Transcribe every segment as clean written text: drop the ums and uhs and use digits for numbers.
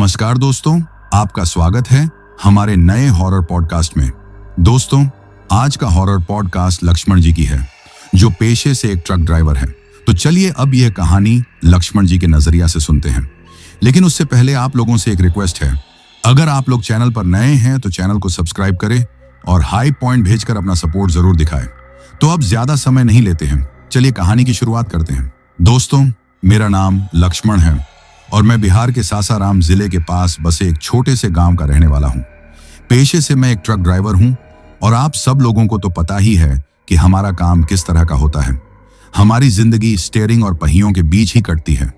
नमस्कार दोस्तों, आपका स्वागत है हमारे नए हॉरर पॉडकास्ट में। दोस्तों, आज का हॉरर पॉडकास्ट लक्ष्मण जी की है, जो पेशे से एक ट्रक ड्राइवर है। तो चलिए अब यह कहानी लक्ष्मण जी के नजरिया से सुनते हैं। लेकिन उससे पहले आप लोगों से एक रिक्वेस्ट है, अगर आप लोग चैनल पर नए हैं तो चैनल को सब्सक्राइब करें और हाई पॉइंट भेजकर अपना सपोर्ट जरूर दिखाएं। तो अब ज्यादा समय नहीं लेते हैं, चलिए कहानी की शुरुआत करते हैं। दोस्तों, मेरा नाम लक्ष्मण है और मैं बिहार के सासाराम जिले के पास बसे एक छोटे से गांव का रहने वाला हूं। पेशे से मैं एक ट्रक ड्राइवर हूं और आप सब लोगों को तो पता ही है कि हमारा काम किस तरह का होता है। हमारी जिंदगी स्टीयरिंग और पहियों के बीच ही कटती है।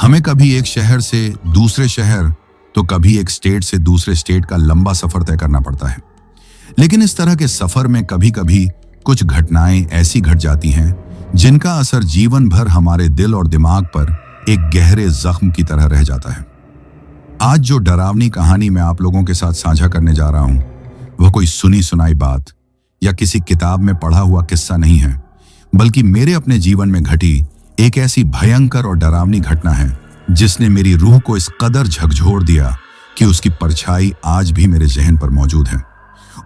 हमें कभी एक शहर से दूसरे शहर तो कभी एक स्टेट से दूसरे स्टेट का लंबा सफर तय करना पड़ता है। लेकिन इस तरह के सफर में कभी कभी कुछ घटनाएं ऐसी घट जाती हैं जिनका असर जीवन भर हमारे दिल और दिमाग पर एक गहरे जख्म की तरह रह जाता है। आज जो डरावनी कहानी मैं आप लोगों के साथ साझा करने जा रहा हूं, वह कोई सुनी सुनाई बात या किसी किताब में पढ़ा हुआ किस्सा नहीं है, बल्कि मेरे अपने जीवन में घटी एक ऐसी भयंकर और डरावनी घटना है जिसने मेरी रूह को इस कदर झकझोर दिया कि उसकी परछाई आज भी मेरे जहन पर मौजूद है।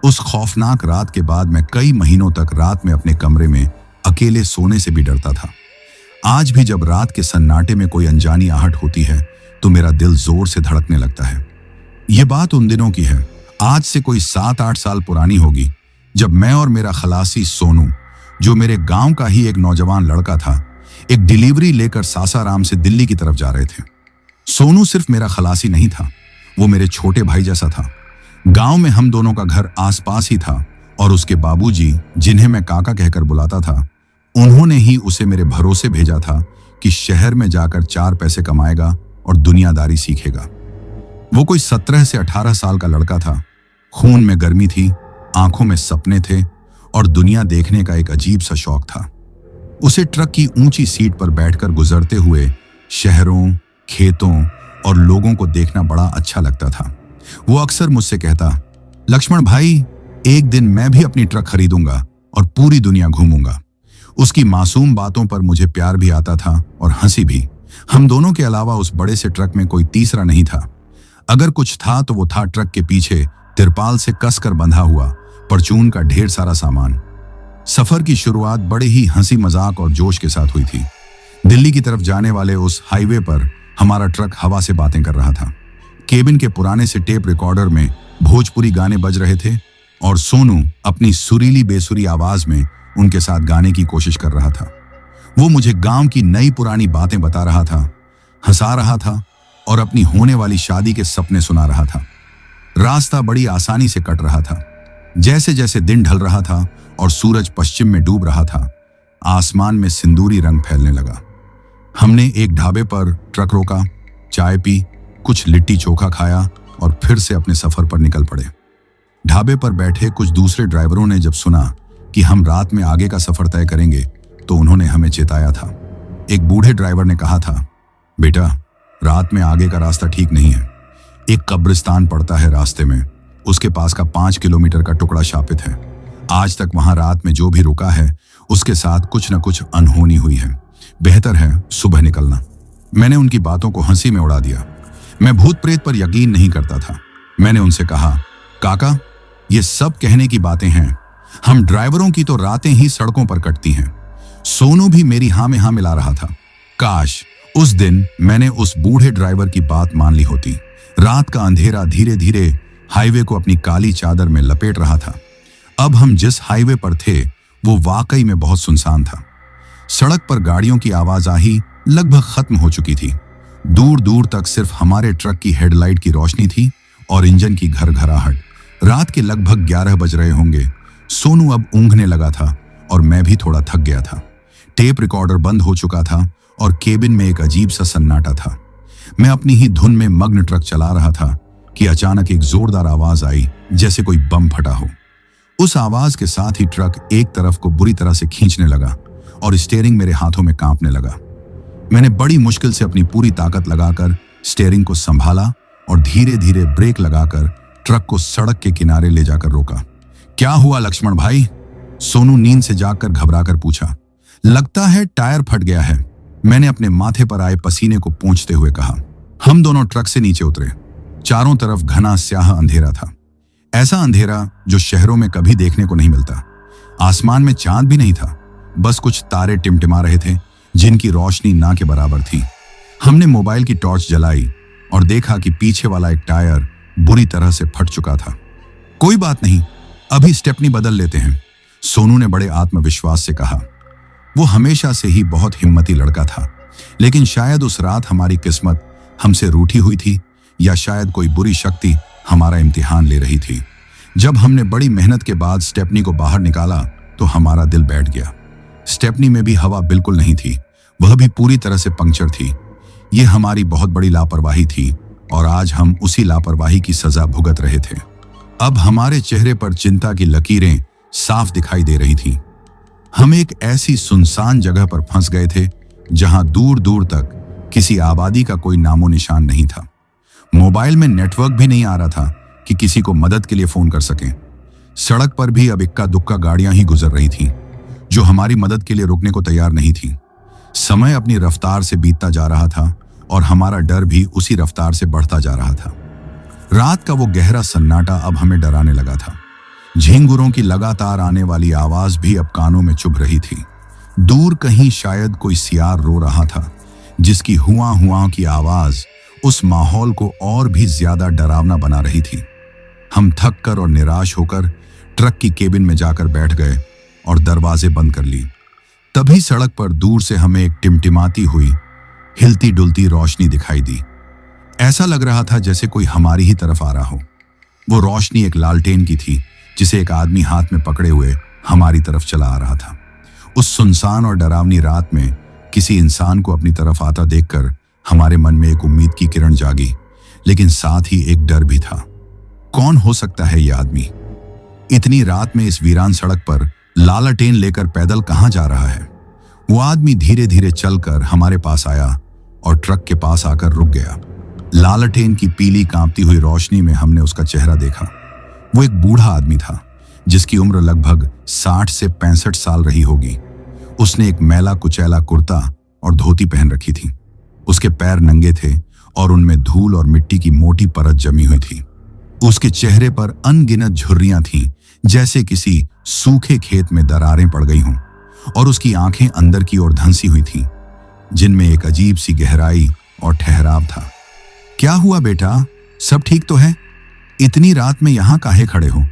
उस खौफनाक रात के बाद मैं कई महीनों तक रात में अपने कमरे में अकेले सोने से भी डरता था। आज भी जब रात के सन्नाटे में कोई अनजानी आहट होती है तो मेरा दिल जोर से धड़कने लगता है। ये बात उन दिनों की है, आज से कोई 7-8 साल पुरानी होगी, जब मैं और मेरा खलासी सोनू, जो मेरे गांव का ही एक नौजवान लड़का था, एक डिलीवरी लेकर सासाराम से दिल्ली की तरफ जा रहे थे। सोनू सिर्फ मेरा खलासी नहीं था, वो मेरे छोटे भाई जैसा था। गांव में हम दोनों का घर आसपास ही था और उसके बाबूजी, जिन्हें मैं काका कहकर बुलाता था, उन्होंने ही उसे मेरे भरोसे भेजा था कि शहर में जाकर 4 पैसे कमाएगा और दुनियादारी सीखेगा। वो कोई 17 से 18 साल का लड़का था। खून में गर्मी थी, आंखों में सपने थे और दुनिया देखने का एक अजीब सा शौक था। उसे ट्रक की ऊंची सीट पर बैठकर गुजरते हुए शहरों, खेतों और लोगों को देखना बड़ा अच्छा लगता था। वो अक्सर मुझसे कहता, लक्ष्मण भाई, एक दिन मैं भी अपनी ट्रक खरीदूंगा और पूरी दुनिया घूमूंगा। उसकी मासूम बातों पर मुझे प्यार भी आता था और हंसी भी। हम दोनों के अलावा उस बड़े से ट्रक में कोई तीसरा नहीं था। अगर कुछ था तो वो था ट्रक के पीछे तिरपाल से कसकर बंधा हुआ परचून का ढेर सारा सामान। सफर की शुरुआत बड़े ही हंसी मजाक और जोश के साथ हुई थी। दिल्ली की तरफ जाने वाले उस हाईवे पर हमारा ट्रक हवा से बातें कर रहा था। केबिन के पुराने से टेप रिकॉर्डर में भोजपुरी गाने बज रहे थे और सोनू अपनी सुरीली बेसुरी आवाज में उनके साथ गाने की कोशिश कर रहा था। वो मुझे गांव की नई पुरानी बातें बता रहा था, हंसा रहा था और अपनी होने वाली शादी के सपने सुना रहा था। रास्ता बड़ी आसानी से कट रहा था। जैसे जैसे दिन ढल रहा था और सूरज पश्चिम में डूब रहा था, आसमान में सिंदूरी रंग फैलने लगा। हमने एक ढाबे पर ट्रक रोका, चाय पी, कुछ लिट्टी चोखा खाया और फिर से अपने सफर पर निकल पड़े। ढाबे पर बैठे कुछ दूसरे ड्राइवरों ने जब सुना कि हम रात में आगे का सफर तय करेंगे तो उन्होंने हमें चेताया था। एक बूढ़े ड्राइवर ने कहा था, बेटा, रात में आगे का रास्ता ठीक नहीं है। एक कब्रिस्तान पड़ता है रास्ते में, उसके पास का 5 किलोमीटर का टुकड़ा शापित है। आज तक वहां रात में जो भी रुका है उसके साथ कुछ न कुछ अनहोनी हुई है। बेहतर है सुबह निकलना। मैंने उनकी बातों को हंसी में उड़ा दिया। मैं भूत प्रेत पर यकीन नहीं करता था। मैंने उनसे कहा, काका, ये सब कहने की बातें हैं, हम ड्राइवरों की तो रातें ही सड़कों पर कटती हैं। सोनू भी मेरी हाँ में हाँ मिला रहा था। काश उस दिन मैंने उस बूढ़े ड्राइवर की बात मान ली होती। रात का अंधेरा धीरे धीरे हाईवे को अपनी काली चादर में लपेट रहा था। अब हम जिस हाईवे पर थे वो वाकई में बहुत सुनसान था। सड़क पर गाड़ियों की आवाजाही लगभग खत्म हो चुकी थी। दूर दूर तक सिर्फ हमारे ट्रक की हेडलाइट की रोशनी थी और इंजन की घरघराहट। रात के लगभग 11 बज रहे होंगे। सोनू अब ऊँघने लगा था और मैं भी थोड़ा थक गया था। टेप रिकॉर्डर बंद हो चुका था और केबिन में एक अजीब सा सन्नाटा था। मैं अपनी ही धुन में मग्न ट्रक चला रहा था कि अचानक एक जोरदार आवाज आई, जैसे कोई बम फटा हो। उस आवाज के साथ ही ट्रक एक तरफ को बुरी तरह से खींचने लगा और स्टीयरिंग मेरे हाथों में कांपने लगा। मैंने बड़ी मुश्किल से अपनी पूरी ताकत लगाकर स्टीयरिंग को संभाला और धीरे धीरे ब्रेक लगाकर ट्रक को सड़क के किनारे ले जाकर रोका। क्या हुआ लक्ष्मण भाई? सोनू नींद से जागकर घबराकर पूछा। लगता है टायर फट गया है, मैंने अपने माथे पर आए पसीने को पोंछते हुए कहा। हम दोनों ट्रक से नीचे उतरे। चारों तरफ घना स्याह अंधेरा था। ऐसा अंधेरा जो शहरों में कभी देखने को नहीं मिलता। आसमान में चांद भी नहीं था, बस कुछ तारे टिमटिमा रहे थे जिनकी रोशनी ना के बराबर थी। हमने मोबाइल की टॉर्च जलाई और देखा कि पीछे वाला एक टायर बुरी तरह से फट चुका था। कोई बात नहीं, अभी स्टेपनी बदल लेते हैं, सोनू ने बड़े आत्मविश्वास से कहा। वो हमेशा से ही बहुत हिम्मती लड़का था, लेकिन शायद उस रात हमारी किस्मत हमसे रूठी हुई थी, या शायद कोई बुरी शक्ति हमारा इम्तिहान ले रही थी। जब हमने बड़ी मेहनत के बाद स्टेपनी को बाहर निकाला तो हमारा दिल बैठ गया। स्टेपनी में भी हवा बिल्कुल नहीं थी, वह भी पूरी तरह से पंक्चर थी। ये हमारी बहुत बड़ी लापरवाही थी और आज हम उसी लापरवाही की सजा भुगत रहे थे। अब हमारे चेहरे पर चिंता की लकीरें साफ दिखाई दे रही थी। हम एक ऐसी सुनसान जगह पर फंस गए थे जहां दूर दूर तक किसी आबादी का कोई नामो निशान नहीं था। मोबाइल में नेटवर्क भी नहीं आ रहा था कि किसी को मदद के लिए फोन कर सकें। सड़क पर भी अब इक्का दुक्का गाड़ियां ही गुजर रही थीं, जो हमारी मदद के लिए रुकने को तैयार नहीं थीं। समय अपनी रफ्तार से बीतता जा रहा था और हमारा डर भी उसी रफ्तार से बढ़ता जा रहा था। रात का वो गहरा सन्नाटा अब हमें डराने लगा था। झिंगुरों की लगातार आने वाली आवाज भी अब कानों में चुभ रही थी। दूर कहीं शायद कोई सियार रो रहा था, जिसकी हुआ हुआ की आवाज उस माहौल को और भी ज्यादा डरावना बना रही थी। हम थक कर और निराश होकर ट्रक की केबिन में जाकर बैठ गए और दरवाजे बंद कर ली। तभी सड़क पर दूर से हमें एक टिमटिमाती हुई हिलती डुलती रोशनी दिखाई दी। ऐसा लग रहा था जैसे कोई हमारी ही तरफ आ रहा हो। वो रोशनी एक लालटेन की थी, जिसे एक आदमी हाथ में पकड़े हुए हमारी तरफ चला आ रहा था। उस सुनसान और डरावनी रात में किसी इंसान को अपनी तरफ आता देखकर हमारे मन में एक उम्मीद की किरण जागी, लेकिन साथ ही एक डर भी था। कौन हो सकता है ये आदमी? इतनी रात में इस वीरान सड़क पर लालटेन लेकर पैदल कहां जा रहा है? वो आदमी धीरे धीरे चलकर हमारे पास आया और ट्रक के पास आकर रुक गया। लालटेन की पीली कांपती हुई रोशनी में हमने उसका चेहरा देखा। वो एक बूढ़ा आदमी था, जिसकी उम्र लगभग 60 से 65 साल रही होगी। उसने एक मैला कुचैला कुर्ता और धोती पहन रखी थी। उसके पैर नंगे थे और उनमें धूल और मिट्टी की मोटी परत जमी हुई थी। उसके चेहरे पर अनगिनत झुर्रियां थीं, जैसे किसी सूखे खेत में दरारें पड़ गई हों, और उसकी आंखें अंदर की ओर धंसी हुई थीं, जिनमें एक अजीब सी गहराई और ठहराव था। क्या हुआ बेटा, सब ठीक तो है? इतनी रात में यहां काहे खड़े हो?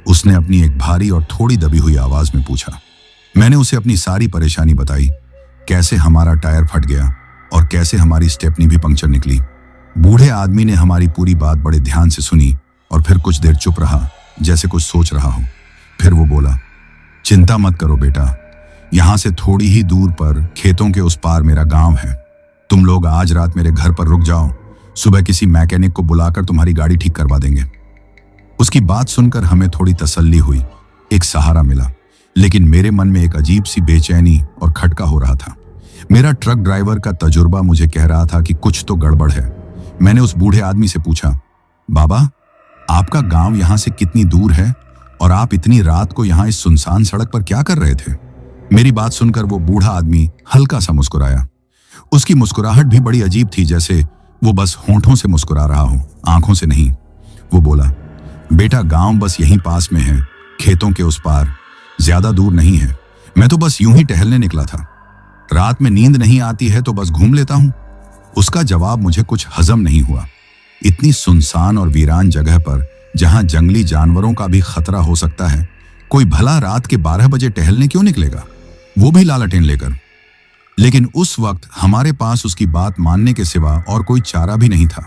उसने अपनी एक भारी और थोड़ी दबी हुई आवाज में पूछा। मैंने उसे अपनी सारी परेशानी बताई, कैसे हमारा टायर फट गया और कैसे हमारी स्टेपनी भी पंक्चर निकली। बूढ़े आदमी ने हमारी पूरी बात बड़े ध्यान से सुनी और फिर कुछ देर चुप रहा, जैसे कुछ सोच रहा हो। फिर वो बोला, चिंता मत करो बेटा, यहां से थोड़ी ही दूर पर खेतों के उस पार मेरा गांव है। तुम लोग आज रात मेरे घर पर रुक जाओ, सुबह किसी मैकेनिक को बुलाकर तुम्हारी गाड़ी ठीक करवा देंगे। उसकी बात सुनकर हमें थोड़ी तसल्ली हुई, एक सहारा मिला, लेकिन मेरे मन में एक अजीब सी बेचैनी और खटका हो रहा था। मेरा ट्रक ड्राइवर का तजुर्बा मुझे कह रहा था कि कुछ तो गड़बड़ है। मैंने उस बूढ़े आदमी से पूछा, बाबा, आपका गांव यहां से कितनी दूर है और आप इतनी रात को यहां इस सुनसान सड़क पर क्या कर रहे थे? मेरी बात सुनकर वो बूढ़ा आदमी हल्का सा मुस्कुराया। उसकी मुस्कुराहट भी बड़ी अजीब थी, जैसे वो बस होंठों से मुस्कुरा रहा हो, आंखों से नहीं। वो बोला, बेटा, गांव बस यहीं पास में है, खेतों के उस पार, ज्यादा दूर नहीं है। मैं तो बस यूं ही टहलने निकला था। रात में नींद नहीं आती है तो बस घूम लेता हूं। उसका जवाब मुझे कुछ हजम नहीं हुआ। इतनी सुनसान और वीरान जगह पर, जहां जंगली जानवरों का भी खतरा हो सकता है, कोई भला रात के 12 बजे टहलने क्यों निकलेगा, वो भी लालटेन लेकर? लेकिन उस वक्त हमारे पास उसकी बात मानने के सिवा और कोई चारा भी नहीं था।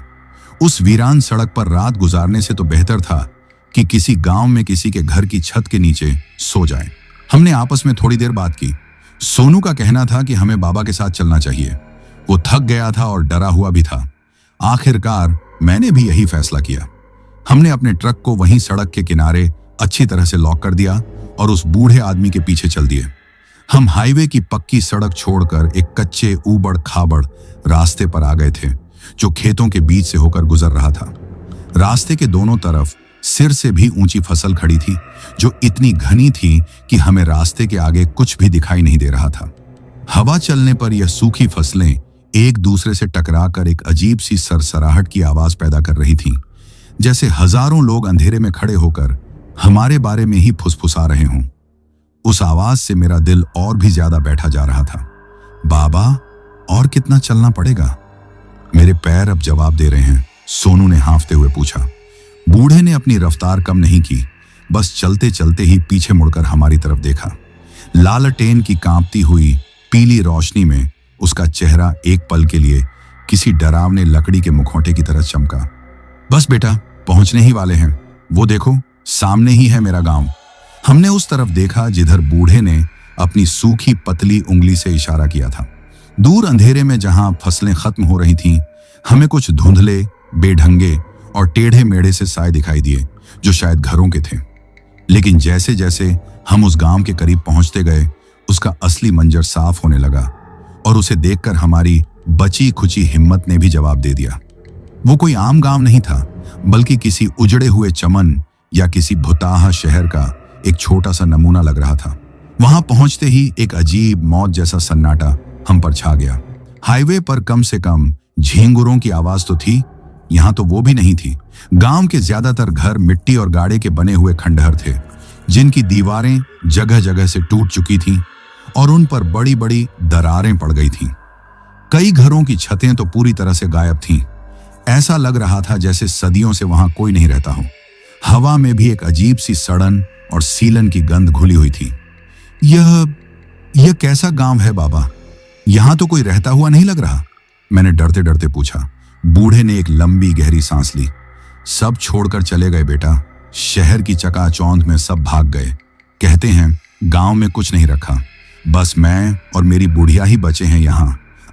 उस वीरान सड़क पर रात गुजारने से तो बेहतर था कि किसी गांव में किसी के घर की छत के नीचे सो जाए। हमने आपस में थोड़ी देर बात की। सोनू का कहना था कि हमें बाबा के साथ चलना चाहिए। वो थक गया था और डरा हुआ भी था। आखिरकार मैंने भी यही फैसला किया। हमने अपने ट्रक को वहीं सड़क के किनारे अच्छी तरह से लॉक कर दिया और उस बूढ़े आदमी के पीछे चल दिए। हम हाईवे की पक्की सड़क छोड़कर एक कच्चे ऊबड़ खाबड़ रास्ते पर आ गए थे, जो खेतों के बीच से होकर गुजर रहा था। रास्ते के दोनों तरफ सिर से भी ऊंची फसल खड़ी थी, जो इतनी घनी थी कि हमें रास्ते के आगे कुछ भी दिखाई नहीं दे रहा था। हवा चलने पर यह सूखी फसलें एक दूसरे से टकराकर एक अजीब सी सरसराहट की आवाज पैदा कर रही थीं, जैसे हजारों लोग अंधेरे में खड़े होकर हमारे बारे में ही फुसफुसा रहे हों। उस आवाज से मेरा दिल और भी ज्यादा बैठा जा रहा था। बाबा, और कितना चलना पड़ेगा? मेरे पैर अब जवाब दे रहे हैं, सोनू ने हाँफते हुए पूछा। बूढ़े ने अपनी रफ्तार कम नहीं की, बस चलते चलते ही पीछे मुड़कर हमारी तरफ देखा। लालटेन की कांपती हुई पीली रोशनी में उसका चेहरा एक पल के लिए किसी डरावने लकड़ी के मुखौटे की तरह चमका। बस बेटा, पहुंचने ही वाले हैं, वो देखो सामने ही है मेरा गांव। हमने उस तरफ देखा जिधर बूढ़े ने अपनी सूखी पतली उंगली से इशारा किया था। दूर अंधेरे में जहां फसलें खत्म हो रही थीं, हमें कुछ धुंधले, बेढंगे और टेढ़े मेढ़े से साए दिखाई दिए, जो शायद घरों के थे। लेकिन जैसे जैसे हम उस गांव के करीब पहुंचते गए, उसका असली मंजर साफ होने लगा और उसे देखकर हमारी बची खुची हिम्मत ने भी जवाब दे दिया। वो कोई आम गांव नहीं था, बल्कि किसी उजड़े हुए चमन या किसी भुताहा शहर का एक छोटा सा नमूना लग रहा था। वहां पहुंचते ही एक अजीब मौत जैसा सन्नाटा हम पर छा गया। हाईवे पर कम से कम झींगुरों की आवाज तो थी, यहां तो वो भी नहीं थी। गांव के ज्यादातर घर मिट्टी और गाड़े के बने हुए खंडहर थे, जिनकी दीवारें जगह जगह से टूट चुकी थीं और उन पर बड़ी बड़ी दरारें पड़ गई थीं। कई घरों की छतें तो पूरी तरह से गायब थीं। ऐसा लग रहा था जैसे सदियों से वहां कोई नहीं रहता हो। हवा में भी एक अजीब सी सड़न और सीलन की गंध घुली हुई थी। यह कैसा गांव है बाबा? यहां तो कोई रहता हुआ नहीं लग रहा, मैंने डरते डरते पूछा। बूढ़े ने एक लंबी गहरी सांस ली। सब छोड़कर चले गए बेटा, शहर की चकाचौंध में सब भाग गए। कहते हैं गांव में कुछ नहीं रखा, बस मैं और मेरी बुढ़िया ही बचे हैं यहां,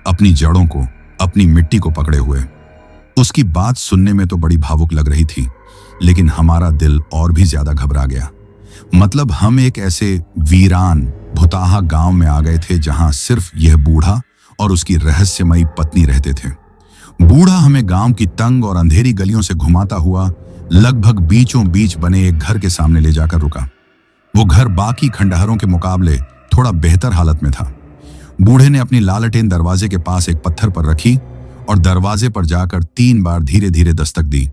अपनी जड़ों को, अपनी मिट्टी को पकड़े हुए। उसकी बात सुनने में तो बड़ी भावुक लग रही थी, लेकिन हमारा दिल और भी ज्यादा घबरा गया। मतलब हम एक ऐसे वीरान भुताहा गांव में आ गए थे जहां सिर्फ यह बूढ़ा और उसकी रहस्यमयी पत्नी रहते थे। बूढ़ा हमें गांव की तंग और अंधेरी गलियों से घुमाता हुआ लगभग बीचों बीच बने एक घर के सामने ले जाकर रुका। वो घर बाकी खंडहरों के मुकाबले थोड़ा बेहतर हालत में था। बूढ़े ने अपनी लालटेन दरवाजे के पास एक पत्थर पर रखी और दरवाजे पर जाकर 3 बार धीरे धीरे दस्तक दी।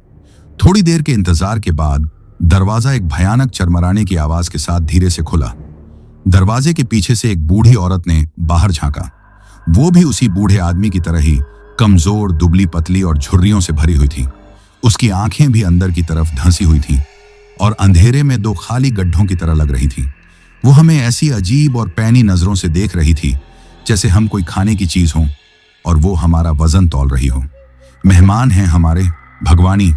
थोड़ी देर के इंतजार के बाद दरवाजा एक भयानक चरमराने की आवाज के साथ धीरे से खुला। दरवाजे के पीछे से एक बूढ़ी औरत ने बाहर झांका। वो भी उसी बूढ़े आदमी की तरह ही कमजोर, दुबली पतली और झुर्रियों से भरी हुई थी। उसकी आंखें भी अंदर की तरफ धंसी हुई थीं और अंधेरे में 2 खाली गड्ढों की तरह लग रही थी। वो हमें ऐसी अजीब और पैनी नजरों से देख रही थी जैसे हम कोई खाने की चीज हों और वो हमारा वजन तौल रही हो। मेहमान हैं हमारे, भगवानी।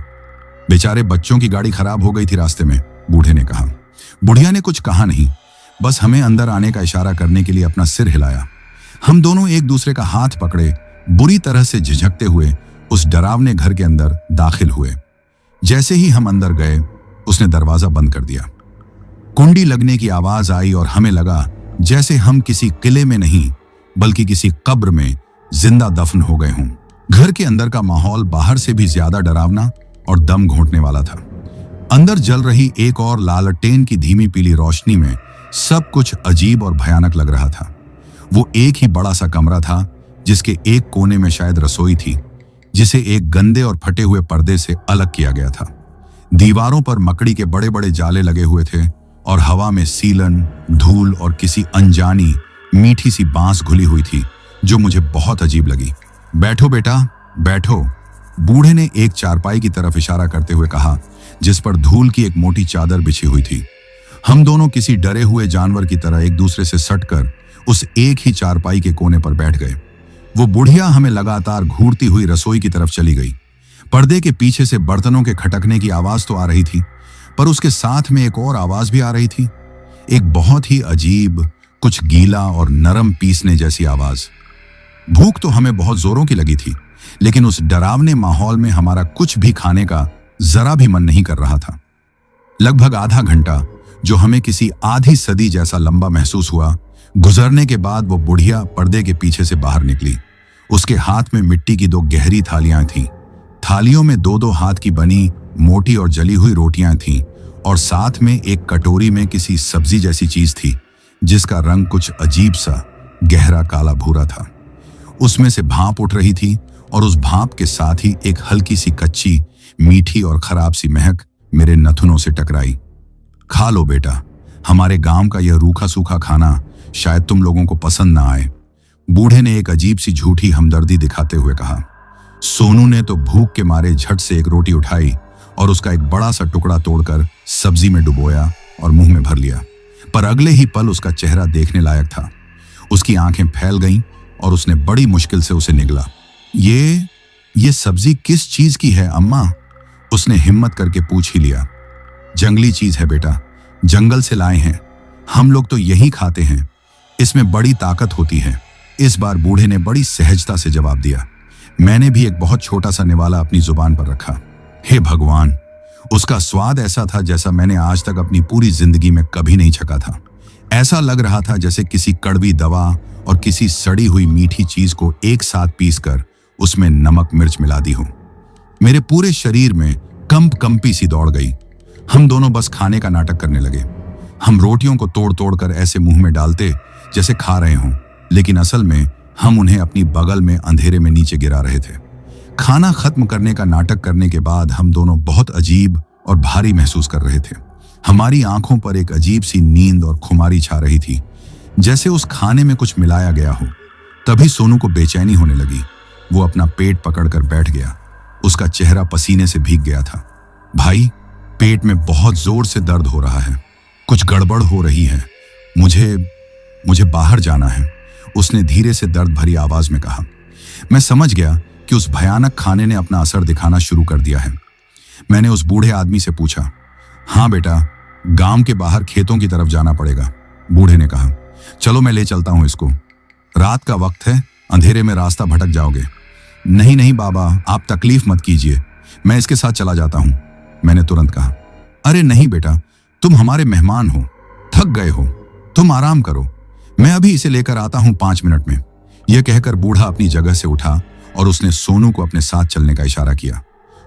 बेचारे बच्चों की गाड़ी खराब हो गई थी रास्ते में, बूढ़े ने कहा। बुढ़िया ने कुछ कहा नहीं, बस हमें अंदर आने का इशारा करने के लिए अपना सिर हिलाया। हम दोनों एक दूसरे का हाथ पकड़े बुरी तरह से झिझकते हुए उस डरावने घर के अंदर दाखिल हुए। जैसे ही हम अंदर गए, उसने दरवाजा बंद कर दिया। कुंडी लगने की आवाज आई और हमें लगा जैसे हम किसी किले में नहीं बल्कि किसी कब्र में जिंदा दफन हो गए हों। घर के अंदर का माहौल बाहर से भी ज्यादा डरावना और दम घोंटने वाला था। अंदर जल रही एक और लालटेन की धीमी पीली रोशनी में सब कुछ अजीब और भयानक लग रहा था। वो एक ही बड़ा सा कमरा था जिसके एक कोने में शायद रसोई थी, जिसे एक गंदे और फटे हुए पर्दे से अलग किया गया था। दीवारों पर मकड़ी के बड़े बड़े जाले लगे हुए थे और हवा में सीलन, धूल और किसी अनजानी मीठी सी बांस घुली हुई थी, जो मुझे बहुत अजीब लगी। बैठो बेटा, बैठो, बूढ़े ने एक चारपाई की तरफ इशारा करते हुए कहा, जिस पर धूल की एक मोटी चादर बिछी हुई थी। हम दोनों किसी डरे हुए जानवर की तरह एक दूसरे से सटकर उस एक ही चारपाई के कोने पर बैठ गए। वो बुढ़िया हमें लगातार घूरती हुई रसोई की तरफ चली गई। पर्दे के पीछे से बर्तनों के खटकने की आवाज तो आ रही थी, पर उसके साथ में एक और आवाज भी आ रही थी, एक बहुत ही अजीब, कुछ गीला और नरम पीसने जैसी आवाज। भूख तो हमें बहुत जोरों की लगी थी, लेकिन उस डरावने माहौल में हमारा कुछ भी खाने का जरा भी मन नहीं कर रहा था। लगभग आधा घंटा, जो हमें किसी आधी सदी जैसा लंबा महसूस हुआ, गुजरने के बाद वो बुढ़िया पर्दे के पीछे से बाहर निकली। उसके हाथ में मिट्टी की 2 गहरी थालियां थीं। थालियों में 2-2 हाथ की बनी मोटी और जली हुई रोटियां थीं और साथ में एक कटोरी में किसी सब्जी जैसी चीज थी, जिसका रंग कुछ अजीब सा गहरा काला भूरा था। उसमें से भाप उठ रही थी और उस भाप के साथ ही एक हल्की सी कच्ची, मीठी और खराब सी महक मेरे नथुनों से टकराई। खा लो बेटा, हमारे गांव का यह रूखा सूखा खाना शायद तुम लोगों को पसंद ना आए, बूढ़े ने एक अजीब सी झूठी हमदर्दी दिखाते हुए कहा। सोनू ने तो भूख के मारे झट से एक रोटी उठाई और उसका एक बड़ा सा टुकड़ा तोड़कर सब्जी में डुबोया और मुंह में भर लिया। पर अगले ही पल उसका चेहरा देखने लायक था। उसकी आंखें फैल गईं और उसने बड़ी मुश्किल से उसे निगला। ये सब्जी किस चीज की है अम्मा? उसने हिम्मत करके पूछ ही लिया। जंगली चीज है बेटा, जंगल से लाए हैं, हम लोग तो यही खाते हैं, इसमें बड़ी ताकत होती है। इस बार बूढ़े ने बड़ी सहजता से जवाब दिया। मैंने भी एक बहुत छोटा सा निवाला अपनी जुबान पर रखा। हे भगवान, उसका स्वाद ऐसा था जैसा मैंने आज तक अपनी पूरी जिंदगी में कभी नहीं चखा था। ऐसा लग रहा था जैसे किसी कड़वी दवा और किसी सड़ी हुई मीठी चीज को एक साथ पीसकर उसमें नमक मिर्च मिला दी हो। मेरे पूरे शरीर में कंपी सी दौड़ गई। हम दोनों बस खाने का नाटक करने लगे। हम रोटियों को तोड़ तोड़ कर ऐसे मुंह में डालते जैसे खा रहे हों, लेकिन असल में हम उन्हें अपनी बगल में अंधेरे में नीचे गिरा रहे थे। खाना खत्म करने का नाटक करने के बाद हम दोनों बहुत अजीब और भारी महसूस कर रहे थे। हमारी आंखों पर एक अजीब सी नींद और खुमारी छा रही थी, जैसे उस खाने में कुछ मिलाया गया हो। तभी सोनू को बेचैनी होने लगी। वो अपना पेट पकड़कर बैठ गया। उसका चेहरा पसीने से भीग गया था। भाई, पेट में बहुत जोर से दर्द हो रहा है, कुछ गड़बड़ हो रही है, मुझे बाहर जाना है, उसने धीरे से दर्द भरी आवाज में कहा। मैं समझ गया कि उस भयानक खाने ने अपना असर दिखाना शुरू कर दिया है। मैंने उस बूढ़े आदमी से पूछा। हाँ बेटा, गांव के बाहर खेतों की तरफ जाना पड़ेगा, बूढ़े ने कहा। चलो मैं ले चलता हूं इसको, रात का वक्त है, अंधेरे में रास्ता भटक जाओगे। नहीं बाबा, आप तकलीफ मत कीजिए, मैं इसके साथ चला जाता हूं, मैंने तुरंत कहा। अरे नहीं बेटा, तुम हमारे मेहमान हो, थक गए हो, तुम आराम करो, मैं अभी इसे लेकर आता हूं 5 मिनट में। यह कहकर बूढ़ा अपनी जगह से उठा और उसने सोनू को अपने साथ चलने का इशारा किया।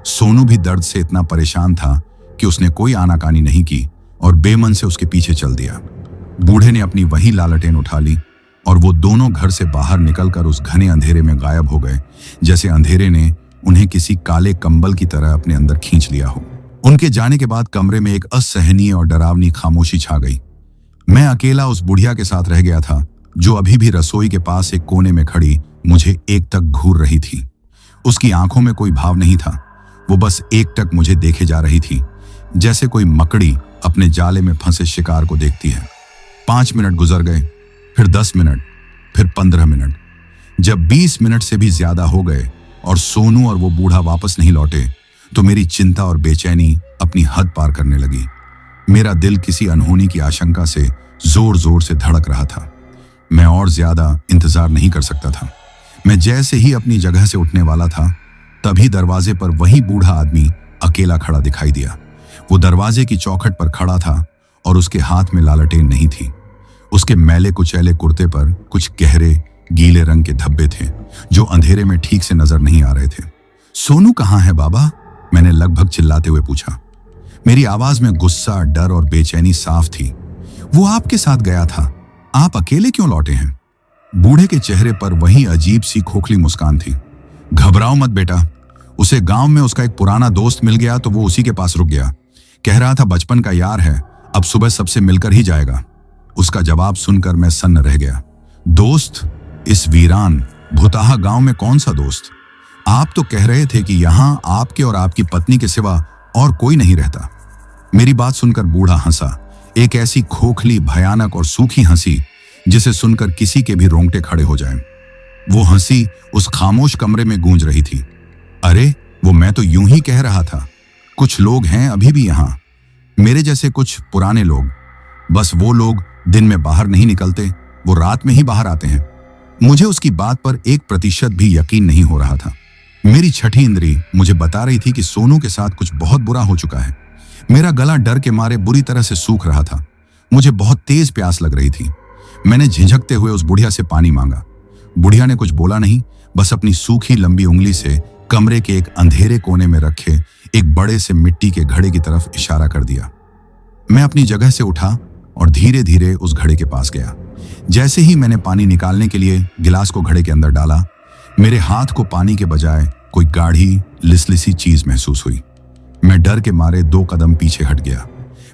सोनू भी दर्द से इतना परेशान था कि उसने कोई आनाकानी नहीं की और बेमन से उसके पीछे चल दिया। बूढ़े ने अपनी वही लालटेन उठा ली और वो दोनों घर से बाहर निकलकर उस घने अंधेरे में गायब हो गए, जैसे अंधेरे ने उन्हें किसी काले कंबल की तरह अपने अंदर खींच लिया हो। उनके जाने के बाद कमरे में एक असहनीय और डरावनी खामोशी छा गई। मैं अकेला उस बुढ़िया के साथ रह गया था, जो अभी भी रसोई के पास एक कोने में खड़ी मुझे एकटक घूर रही थी। उसकी आंखों में कोई भाव नहीं था, वो बस एकटक मुझे देखे जा रही थी, जैसे कोई मकड़ी अपने जाले में फंसे शिकार को देखती है। 5 मिनट गुजर गए, फिर 10 मिनट, फिर 15 मिनट। जब 20 मिनट से भी ज्यादा हो गए और सोनू और वो बूढ़ा वापस नहीं लौटे, तो मेरी चिंता और बेचैनी अपनी हद पार करने लगी। मेरा दिल किसी अनहोनी की आशंका से जोर जोर से धड़क रहा था। मैं और ज्यादा इंतजार नहीं कर सकता था। मैं जैसे ही अपनी जगह से उठने वाला था, तभी दरवाजे पर वही बूढ़ा आदमी अकेला खड़ा दिखाई दिया। वो दरवाजे की चौखट पर खड़ा था और उसके हाथ में लालटेन नहीं थी। उसके मैले कुचैले कुर्ते पर कुछ गहरे गीले रंग के धब्बे थे, जो अंधेरे में ठीक से नजर नहीं आ रहे थे। सोनू कहाँ है बाबा? मैंने लगभग चिल्लाते हुए पूछा। मेरी आवाज में गुस्सा, डर और बेचैनी साफ थी। वो आपके साथ गया था, आप अकेले क्यों लौटे हैं? बूढ़े के चेहरे पर वही अजीब सी खोखली मुस्कान थी। घबराओ मत बेटा, उसे गांव में उसका एक पुराना दोस्त मिल गया तो वो उसी के पास रुक गया। कह रहा था बचपन का यार है, अब सुबह सबसे मिलकर ही जाएगा। उसका जवाब सुनकर मैं सन्न रह गया। दोस्त? इस वीरान भुताहा गांव में कौन सा दोस्त? आप तो कह रहे थे कि यहां आपके और आपकी पत्नी के सिवा और कोई नहीं रहता। मेरी बात सुनकर बूढ़ा हंसा, एक ऐसी खोखली, भयानक और सूखी हंसी जिसे सुनकर किसी के भी रोंगटे खड़े हो जाएं। वो हंसी उस खामोश कमरे में गूंज रही थी। अरे वो मैं तो यूं ही कह रहा था। कुछ लोग हैं अभी भी यहां, मेरे जैसे कुछ पुराने लोग। बस वो लोग दिन में बाहर नहीं निकलते, वो रात में ही बाहर आते हैं। मुझे उसकी बात पर 1% भी यकीन नहीं हो रहा था। मेरी छठी इंद्री मुझे बता रही थी कि सोनू के साथ कुछ बहुत बुरा हो चुका है। मेरा गला डर के मारे बुरी तरह से सूख रहा था। मुझे बहुत तेज प्यास लग रही थी। मैंने झिझकते हुए उस बुढ़िया से पानी मांगा। बुढ़िया ने कुछ बोला नहीं, बस अपनी सूखी लंबी उंगली से कमरे के एक अंधेरे कोने में रखे एक बड़े से मिट्टी के घड़े की तरफ इशारा कर दिया। मैं अपनी जगह से उठा और धीरे धीरे उस घड़े के पास गया। जैसे ही मैंने पानी निकालने के लिए गिलास को घड़े के अंदर डाला, मेरे हाथ को पानी के बजाय कोई गाढ़ी लिसलिसी चीज महसूस हुई। मैं डर के मारे 2 कदम पीछे हट गया।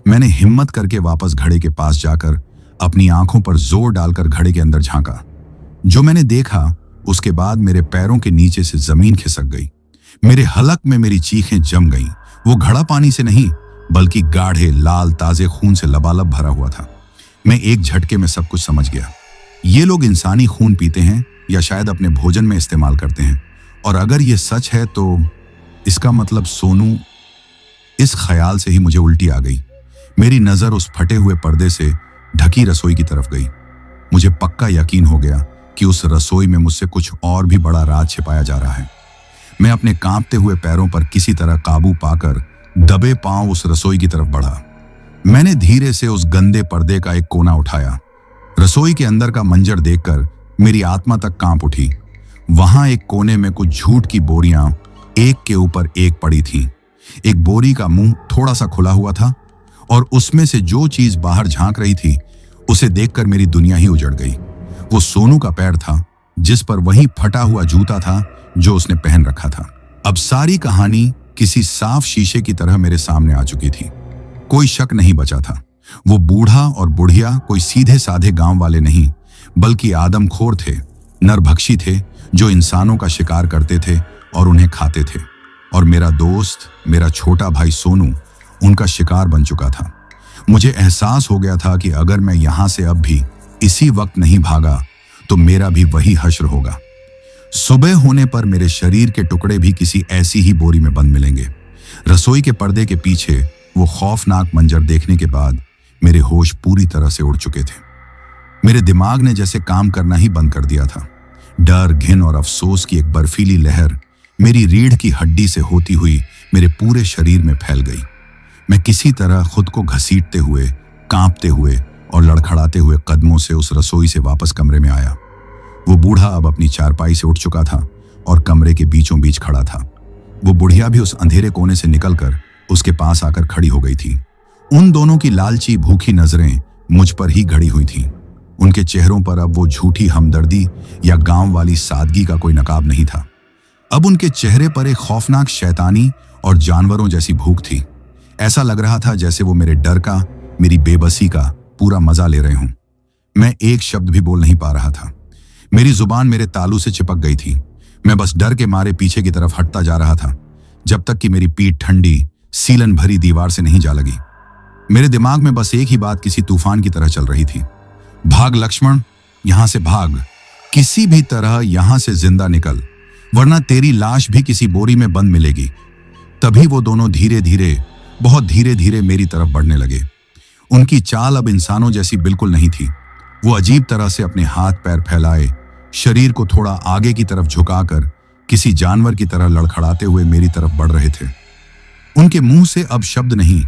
मैंने हिम्मत करके वापस घड़े के पास जाकर अपनी आंखों पर जोर डालकर घड़े के अंदर झांका। जो मैंने देखा उसके बाद मेरे पैरों के नीचे से जमीन खिसक गई। मेरे हलक में मेरी चीखें जम गईं। वो घड़ा पानी से नहीं बल्कि गाढ़े लाल ताजे खून से लबालब भरा हुआ था। मैं एक झटके में सब कुछ समझ गया। ये लोग इंसानी खून पीते हैं या शायद अपने भोजन में इस्तेमाल करते हैं, और अगर ये सच है तो इसका मतलब सोनू। इस ख्याल से ही मुझे उल्टी आ गई। मेरी नजर उस फटे हुए पर्दे से ढकी रसोई की तरफ गई। मुझे पक्का यकीन हो गया कि उस रसोई में मुझसे कुछ और भी बड़ा राज छिपाया जा रहा है। मैं अपने कांपते हुए पैरों पर किसी तरह काबू पाकर दबे पांव उस रसोई की तरफ बढ़ा। मैंने धीरे से उस गंदे पर्दे का एक कोना उठाया। रसोई के अंदर का मंजर देखकर मेरी आत्मा तक कांप उठी। वहां एक कोने में कुछ झूठ की बोरियां एक के ऊपर एक पड़ी थीं। एक बोरी का मुंह थोड़ा सा खुला हुआ था और उसमें से जो चीज बाहर झांक रही थी उसे देखकर मेरी दुनिया ही उजड़ गई। वो सोनू का पैर था, जिस पर वही फटा हुआ जूता था जो उसने पहन रखा था। अब सारी कहानी किसी साफ शीशे की तरह मेरे सामने आ चुकी थी। कोई शक नहीं बचा था। वो बूढ़ा और बुढ़िया कोई सीधे साधे गांव वाले नहीं बल्कि आदमखोर थे, नरभक्षी थे जो इंसानों का शिकार करते थे और उन्हें खाते थे। और मेरा दोस्त, मेरा छोटा भाई सोनू उनका शिकार बन चुका था। मुझे एहसास हो गया था कि अगर मैं यहां से अब भी इसी वक्त नहीं भागा तो मेरा भी वही हश्र होगा। सुबह होने पर मेरे शरीर के टुकड़े भी किसी ऐसी ही बोरी में बंद मिलेंगे। रसोई के पर्दे के पीछे वो खौफनाक मंजर देखने के बाद मेरे होश पूरी तरह से उड़ चुके थे। मेरे दिमाग ने जैसे काम करना ही बंद कर दिया था। डर, घिन और अफसोस की एक बर्फीली लहर मेरी रीढ़ की हड्डी से होती हुई मेरे पूरे शरीर में फैल गई। मैं किसी तरह खुद को घसीटते हुए, कांपते हुए और लड़खड़ाते हुए कदमों से उस रसोई से वापस कमरे में आया। वो बूढ़ा अब अपनी चारपाई से उठ चुका था और कमरे के बीचों बीच खड़ा था। वो बुढ़िया भी उस अंधेरे कोने से निकलकर उसके पास आकर खड़ी हो गई थी। उन दोनों की लालची भूखी नजरें मुझ पर ही गड़ी हुई थीं। उनके चेहरों पर अब वो झूठी हमदर्दी या गांव वाली सादगी का कोई नकाब नहीं था। अब उनके चेहरे पर एक खौफनाक शैतानी और जानवरों जैसी भूख थी। ऐसा लग रहा था जैसे वो मेरे डर का, मेरी बेबसी का पूरा मजा ले रहे हों। मैं एक शब्द भी बोल नहीं पा रहा था। मेरी जुबान मेरे तालू से चिपक गई थी। मैं बस डर के मारे पीछे की तरफ हटता जा रहा था जब तक कि मेरी पीठ ठंडी सीलन भरी दीवार से नहीं जा लगी। मेरे दिमाग में बस एक ही बात किसी तूफान की तरह चल रही थी। भाग लक्ष्मण, यहां से भाग। किसी भी तरह यहां से जिंदा निकल, वरना तेरी लाश भी किसी बोरी में बंद मिलेगी। तभी वो दोनों धीरे धीरे, बहुत धीरे धीरे मेरी तरफ बढ़ने लगे। उनकी चाल अब इंसानों जैसी बिल्कुल नहीं थी। वो अजीब तरह से अपने हाथ पैर फैलाए, शरीर को थोड़ा आगे की तरफ झुकाकर किसी जानवर की तरह लड़खड़ाते हुए मेरी तरफ बढ़ रहे थे। उनके मुंह से अब शब्द नहीं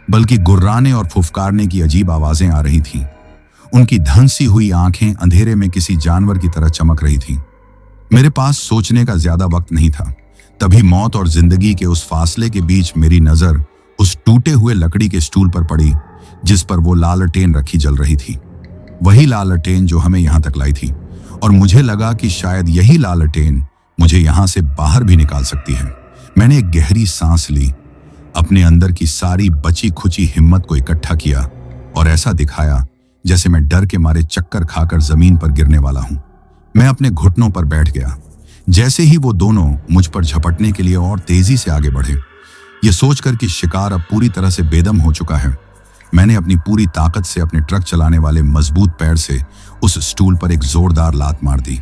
बल्कि गुर्राने और फुफकारने की अजीब आवाजें आ रही थीं। उनकी धंसी हुई आंखें अंधेरे में किसी जानवर की तरह चमक रही थीं। मेरे पास सोचने का ज्यादा वक्त नहीं था। तभी मौत और जिंदगी के उस फासले के बीच मेरी नजर उस टूटे हुए लकड़ी के स्टूल पर पड़ी जिस पर वो लालटेन रखी जल रही थी। वही लालटेन जो हमें यहां तक लाई थी, और मुझे लगा कि शायद यही लालटेन मुझे यहां से बाहर भी निकाल सकती है। मैंने एक गहरी सांस ली, अपने अंदर की सारी बची खुची हिम्मत को इकट्ठा किया और ऐसा दिखाया जैसे मैं डर के मारे चक्कर खाकर जमीन पर गिरने वाला हूं। मैं अपने घुटनों पर बैठ गया। जैसे ही वो दोनों मुझ पर झपटने के लिए और तेजी से आगे बढ़े, ये सोचकर कि शिकार अब पूरी तरह से बेदम हो चुका है, मैंने अपनी पूरी ताकत से अपने ट्रक चलाने वाले मजबूत पैर से उस स्टूल पर एक जोरदार लात मार दी।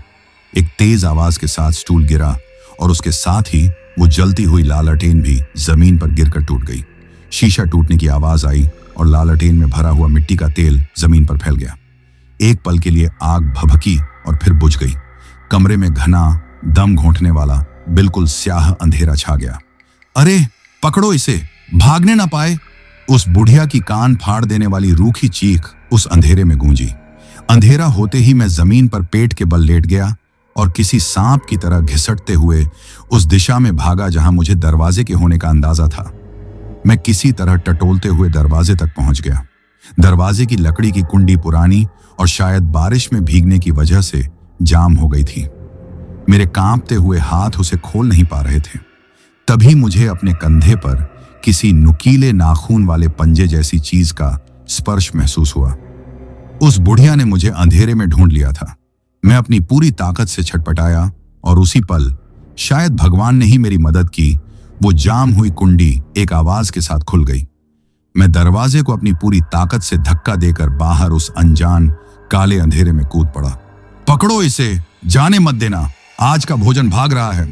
एक तेज आवाज के साथ स्टूल गिरा और उसके साथ ही वो जलती हुई लालटेन भी जमीन पर गिरकर टूट गई। शीशा टूटने की आवाज आई और लालटेन में भरा हुआ मिट्टी का तेल जमीन पर फैल गया। एक पल के लिए आग भभकी और फिर बुझ गई। कमरे में घना, दम घोंटने वाला, बिल्कुल स्याह अंधेरा छा गया। अरे पकड़ो इसे, भागने ना पाए। उस बुढ़िया की कान फाड़ देने वाली रूखी चीख उस अंधेरे में गूंजी। अंधेरा होते ही मैं जमीन पर पेट के बल लेट गया और किसी सांप की तरह घिसटते हुए उस दिशा में भागा जहां मुझे दरवाजे के होने का अंदाजा था। मैं किसी तरह टटोलते हुए दरवाजे तक पहुंच गया। दरवाजे की लकड़ी की कुंडी पुरानी और शायद बारिश में भीगने की वजह से जाम हो गई थी। मेरे कांपते हुए हाथ उसे खोल नहीं पा रहे थे। तभी मुझे अपने कंधे पर किसी नुकीले नाखून वाले पंजे जैसी चीज का स्पर्श महसूस हुआ। उस बुढ़िया ने मुझे अंधेरे में ढूंढ लिया था। मैं अपनी पूरी ताकत से छटपटाया और उसी पल, शायद भगवान ने ही मेरी मदद की, वो जाम हुई कुंडी एक आवाज के साथ खुल गई। मैं दरवाजे को अपनी पूरी ताकत से धक्का देकर बाहर उस अनजान काले अंधेरे में कूद पड़ा। पकड़ो इसे, जाने मत देना, आज का भोजन भाग रहा है।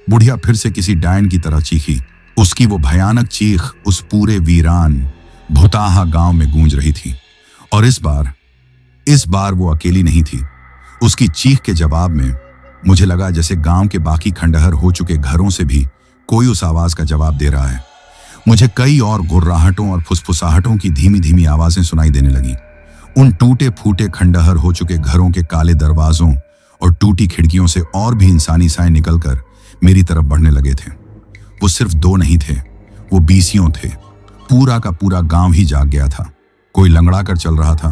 बुढ़िया फिर से किसी डायन की तरह चीखी। उसकी वो भयानक चीख उस पूरे वीरान भुताहा गांव में गूंज रही थी। और इस बार वो अकेली नहीं थी। उसकी चीख के जवाब में मुझे लगा जैसे गांव के बाकी खंडहर हो चुके घरों से भी कोई उस आवाज का जवाब दे रहा है। मुझे कई और गुर्राहटों और फुसफुसाहटों की धीमी धीमी आवाजें सुनाई देने लगी। उन टूटे फूटे खंडहर हो चुके घरों के काले दरवाजों और टूटी खिड़कियों से और भी इंसानी साए निकलकर मेरी तरफ बढ़ने लगे थे। वो सिर्फ 2 नहीं थे, वो 20 थे। पूरा का पूरा गांव ही जाग गया था। कोई लंगड़ा कर चल रहा था,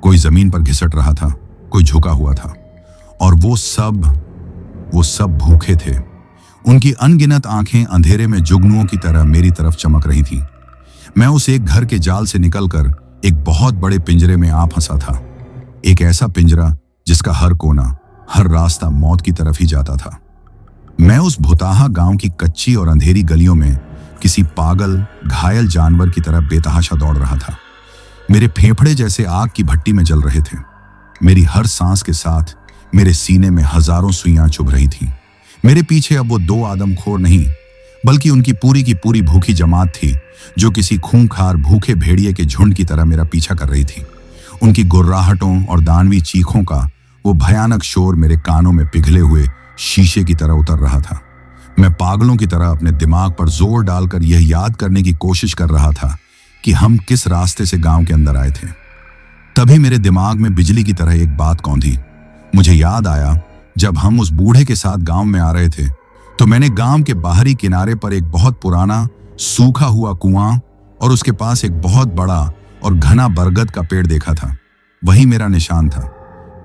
कोई जमीन पर घिसट रहा था, कोई झुका हुआ था, और वो सब भूखे थे। उनकी अनगिनत आंखें अंधेरे में जुगनुओं की तरह मेरी तरफ चमक रही थीं। मैं उस एक घर के जाल से निकलकर एक बहुत बड़े पिंजरे में आ फंसा था। एक ऐसा पिंजरा जिसका हर कोना, हर रास्ता मौत की तरफ ही जाता था। मैं उस भुताहा गांव की कच्ची और अंधेरी गलियों में किसी पागल, घायल जानवर की तरह बेतहाशा दौड़ रहा था। मेरे फेफड़े जैसे आग की भट्टी में जल रहे थे। मेरी हर सांस के साथ मेरे सीने में हजारों सुइयां चुभ रही थीं। मेरे पीछे अब वो 2 आदमखोर नहीं, बल्कि उनकी पूरी की पूरी भूखी जमात थी, जो किसी खूंखार भूखे भेड़िए के झुंड की तरह मेरा पीछा कर रही थी। उनकी गुर्राहटों और दानवी चीखों का वो भयानक शोर मेरे कानों में पिघले हुए शीशे की तरह उतर रहा था। मैं पागलों की तरह अपने दिमाग पर जोर डालकर यह याद करने की कोशिश कर रहा था कि हम किस रास्ते से गांव के अंदर आए थे। तभी मेरे दिमाग में बिजली की तरह एक बात कौंधी। मुझे याद आया, जब हम उस बूढ़े के साथ गांव में आ रहे थे तो मैंने गांव के बाहरी किनारे पर एक बहुत पुराना सूखा हुआ कुआं और उसके पास एक बहुत बड़ा और घना बरगद का पेड़ देखा था। वही मेरा निशान था,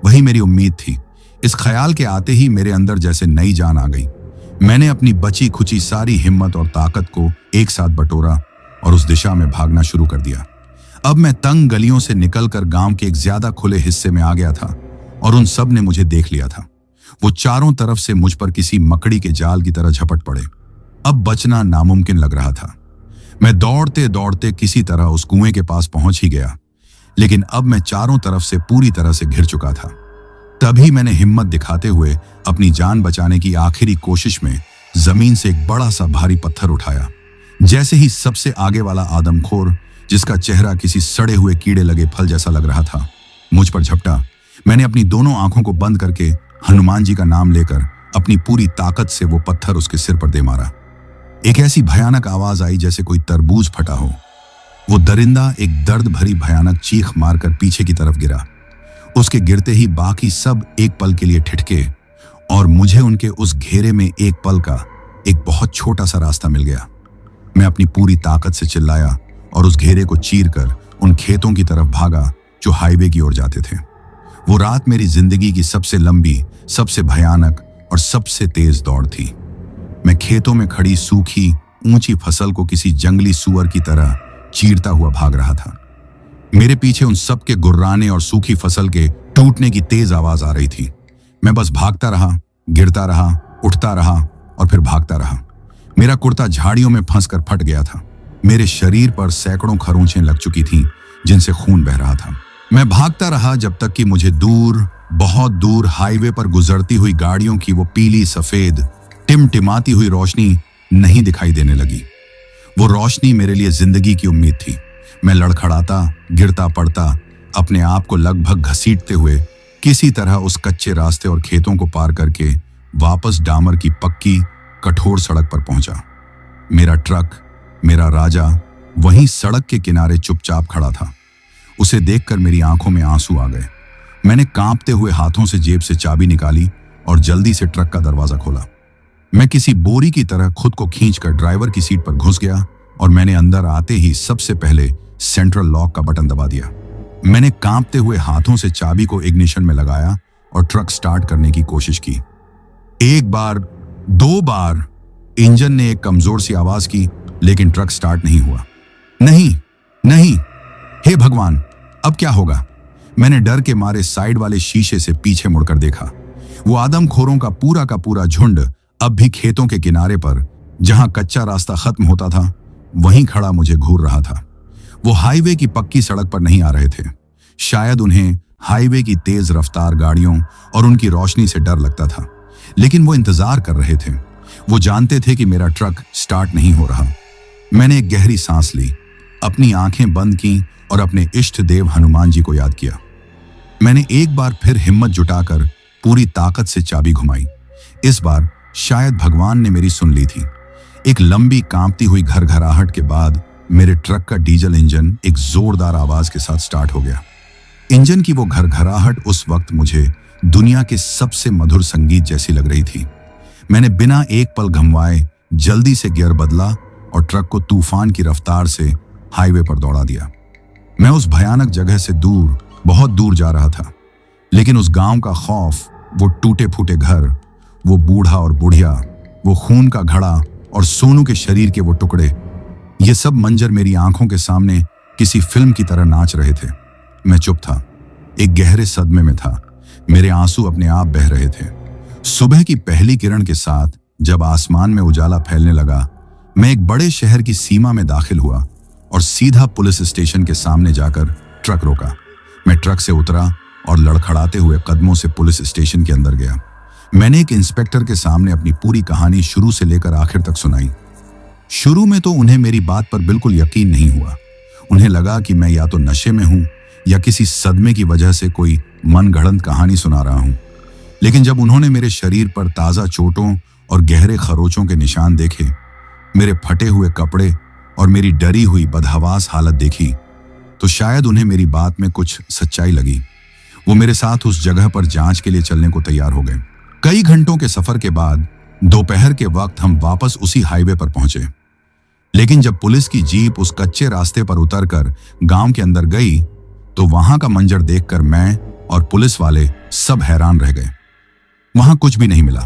वही मेरी उम्मीद थी। इस ख्याल के आते ही मेरे अंदर जैसे नई जान आ गई। मैंने अपनी बची खुची सारी हिम्मत और ताकत को एक साथ बटोरा और उस दिशा में भागना शुरू कर दिया। अब मैं तंग गलियों से निकलकर गांव के एक ज्यादा खुले हिस्से में आ गया था और उन सब ने मुझे देख लिया था। वो चारों तरफ से मुझ पर किसी मकड़ी के जाल की तरह झपट पड़े। अब बचना नामुमकिन लग रहा था। मैं दौड़ते दौड़ते किसी तरह उस कुएं के पास पहुंच ही गया, लेकिन अब मैं चारों तरफ से पूरी तरह से घिर चुका था। तभी मैंने हिम्मत दिखाते हुए अपनी जान बचाने की आखिरी कोशिश में जमीन से एक बड़ा सा भारी पत्थर उठाया। जैसे ही सबसे आगे वाला आदमखोर, जिसका चेहरा किसी सड़े हुए कीड़े लगे फल जैसा लग रहा था, मुझ पर झपटा, मैंने अपनी दोनों आंखों को बंद करके हनुमान जी का नाम लेकर अपनी पूरी ताकत से वो पत्थर उसके सिर पर दे मारा। एक ऐसी भयानक आवाज आई जैसे कोई तरबूज फटा हो। वो दरिंदा एक दर्द भरी भयानक चीख मारकर पीछे की तरफ गिरा। उसके गिरते ही बाकी सब एक पल के लिए ठिठके और मुझे उनके उस घेरे में एक पल का एक बहुत छोटा सा रास्ता मिल गया। मैं अपनी पूरी ताकत से चिल्लाया और उस घेरे को चीरकर उन खेतों की तरफ भागा जो हाईवे की ओर जाते थे। वो रात मेरी जिंदगी की सबसे लंबी, सबसे भयानक और सबसे तेज दौड़ थी। मैं खेतों में खड़ी सूखी ऊंची फसल को किसी जंगली सुअर की तरह चीरता हुआ भाग रहा था। मेरे पीछे उन सब के गुर्राने और सूखी फसल के टूटने की तेज आवाज आ रही थी। मैं बस भागता रहा, गिरता रहा, उठता रहा और फिर भागता रहा। मेरा कुर्ता झाड़ियों में फंसकर फट गया था। मेरे शरीर पर सैकड़ों खरोंचें लग चुकी थीं, जिनसे खून बह रहा था। मैं भागता रहा जब तक कि मुझे दूर, बहुत दूर हाईवे पर गुजरती हुई गाड़ियों की वो पीली सफेद टिमटिमाती हुई रोशनी नहीं दिखाई देने लगी। वो रोशनी मेरे लिए जिंदगी की उम्मीद थी। मैं लड़खड़ाता, गिरता पड़ता, अपने आप को लगभग घसीटते हुए किसी तरह उस कच्चे रास्ते और खेतों को पार करके वापस डामर की पक्की कठोर सड़क पर पहुंचा। मेरा ट्रक, मेरा राजा वहीं सड़क के किनारे चुपचाप खड़ा था। उसे देखकर मेरी आंखों में आंसू आ गए। मैंने कांपते हुए हाथों से जेब से चाबी निकाली और जल्दी से ट्रक का दरवाजा खोला। मैं किसी बोरी की तरह खुद को खींचकर ड्राइवर की सीट पर घुस गया और मैंने अंदर आते ही सबसे पहले सेंट्रल लॉक का बटन दबा दिया। मैंने कांपते हुए हाथों से चाबी को इग्निशन में लगाया और ट्रक स्टार्ट करने की कोशिश की। एक बार, दो बार इंजन ने एक कमजोर सी आवाज की, लेकिन ट्रक स्टार्ट नहीं हुआ। नहीं, नहीं, हे भगवान, अब क्या होगा? मैंने डर के मारे साइड वाले शीशे से पीछे मुड़कर देखा। वो आदमखोरों का पूरा झुंड अब भी खेतों के किनारे पर, जहां कच्चा रास्ता खत्म होता था, वहीं खड़ा मुझे घूर रहा था। वो हाईवे की पक्की सड़क पर नहीं आ रहे थे। शायद उन्हें हाईवे की तेज रफ्तार गाड़ियों और उनकी रोशनी से डर लगता था, लेकिन वो इंतजार कर रहे थे। वो जानते थे कि मेरा ट्रक स्टार्ट नहीं हो रहा। मैंने एक गहरी सांस ली, अपनी आंखें बंद की और अपने इष्ट देव हनुमान जी को याद किया। मैंने एक बार फिर हिम्मत जुटाकर पूरी ताकत से चाबी घुमाई। इस बार शायद भगवान ने मेरी सुन ली थी। एक लंबी कांपती हुई घरघराहट के बाद मेरे ट्रक का डीजल इंजन एक जोरदार आवाज के साथ स्टार्ट हो गया। इंजन की वो घरघराहट उस वक्त मुझे दुनिया के सबसे मधुर संगीत जैसी लग रही थी। मैंने बिना एक पल घमवाए जल्दी से गियर बदला और ट्रक को तूफान की रफ्तार से हाईवे पर दौड़ा दिया। मैं उस भयानक जगह से दूर, बहुत दूर जा रहा था, लेकिन उस गांव का खौफ, वो टूटे फूटे घर, वो बूढ़ा और बुढ़िया, वो खून का घड़ा और सोनू के शरीर के वो टुकड़े, ये सब मंजर मेरी आंखों के सामने किसी फिल्म की तरह नाच रहे थे। मैं चुप था, एक गहरे सदमे में था। मेरे आंसू अपने आप बह रहे थे। सुबह की पहली किरण के साथ जब आसमान में उजाला फैलने लगा, मैं एक बड़े शहर की सीमा में दाखिल हुआ और सीधा पुलिस स्टेशन के सामने जाकर ट्रक रोका। मैं ट्रक से उतरा और लड़खड़ाते हुए कदमों से पुलिस स्टेशन के अंदर गया। मैंने एक इंस्पेक्टर के सामने अपनी पूरी कहानी शुरू से लेकर आखिर तक सुनाई। शुरू में तो उन्हें मेरी बात पर बिल्कुल यकीन नहीं हुआ। उन्हें लगा कि मैं या तो नशे में हूं या किसी सदमे की वजह से कोई मनगढ़ंत कहानी सुना रहा हूं। लेकिन जब उन्होंने मेरे शरीर पर ताजा चोटों और गहरे खरोचों के निशान देखे, मेरे फटे हुए कपड़े और मेरी डरी हुई बदहवास हालत देखी, तो शायद उन्हें मेरी बात में कुछ सच्चाई लगी। वो मेरे साथ उस जगह पर जांच के लिए चलने को तैयार हो गए। कई घंटों के सफर के बाद दोपहर के वक्त हम वापस उसी हाईवे पर पहुंचे। लेकिन जब पुलिस की जीप उस कच्चे रास्ते पर उतरकर गांव के अंदर गई, तो वहां का मंजर देखकर मैं और पुलिस वाले सब हैरान रह गए। वहां कुछ भी नहीं मिला।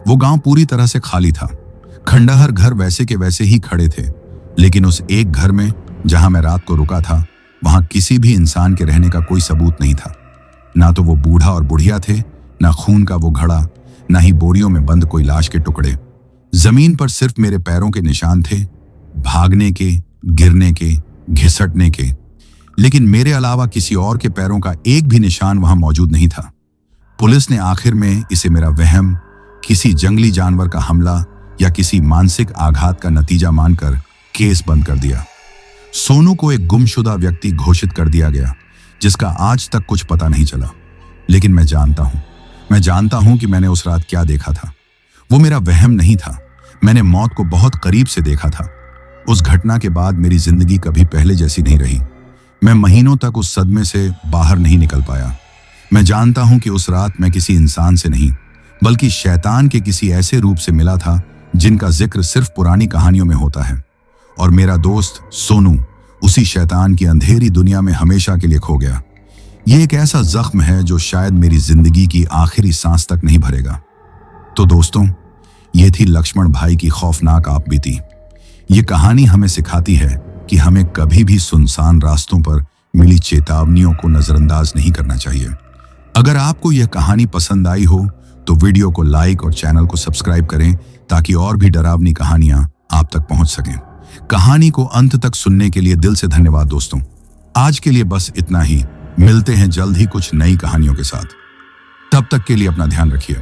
वो गांव पूरी तरह से खाली था। खंडहर घर वैसे के वैसे ही खड़े थे, लेकिन उस एक घर में जहां मैं रात को रुका था, वहां किसी भी इंसान के रहने का कोई सबूत नहीं था। ना तो वो बूढ़ा और बुढ़िया थे, ना खून का वो घड़ा, ना ही बोरियों में बंद कोई लाश के टुकड़े। जमीन पर सिर्फ मेरे पैरों के निशान थे, भागने के, गिरने के, घिसटने के। लेकिन मेरे अलावा किसी और के पैरों का एक भी निशान वहां मौजूद नहीं था। पुलिस ने आखिर में इसे मेरा वहम, किसी जंगली जानवर का हमला या किसी मानसिक आघात का नतीजा मानकर केस बंद कर दिया। सोनू को एक गुमशुदा व्यक्ति घोषित कर दिया गया, जिसका आज तक कुछ पता नहीं चला। लेकिन मैं जानता हूं कि मैंने उस रात क्या देखा था। वो मेरा वहम नहीं था। मैंने मौत को बहुत करीब से देखा था। उस घटना के बाद मेरी जिंदगी कभी पहले जैसी नहीं रही। मैं महीनों तक उस सदमे से बाहर नहीं निकल पाया। मैं जानता हूं कि उस रात मैं किसी इंसान से नहीं, बल्कि शैतान के किसी ऐसे रूप से मिला था जिनका जिक्र सिर्फ पुरानी कहानियों में होता है। और मेरा दोस्त सोनू उसी शैतान की अंधेरी दुनिया में हमेशा के लिए खो गया। ये एक ऐसा जख्म है जो शायद मेरी जिंदगी की आखिरी सांस तक नहीं भरेगा। तो दोस्तों, ये थी लक्ष्मण भाई की खौफनाक आपबीती। ये कहानी हमें सिखाती है कि हमें कभी भी सुनसान रास्तों पर मिली चेतावनियों को नजरअंदाज नहीं करना चाहिए। अगर आपको यह कहानी पसंद आई हो तो वीडियो को लाइक और चैनल को सब्सक्राइब करें, ताकि और भी डरावनी कहानियां आप तक पहुंच सकें। कहानी को अंत तक सुनने के लिए दिल से धन्यवाद दोस्तों। आज के लिए बस इतना ही। मिलते हैं जल्द ही कुछ नई कहानियों के साथ। तब तक के लिए अपना ध्यान रखिए।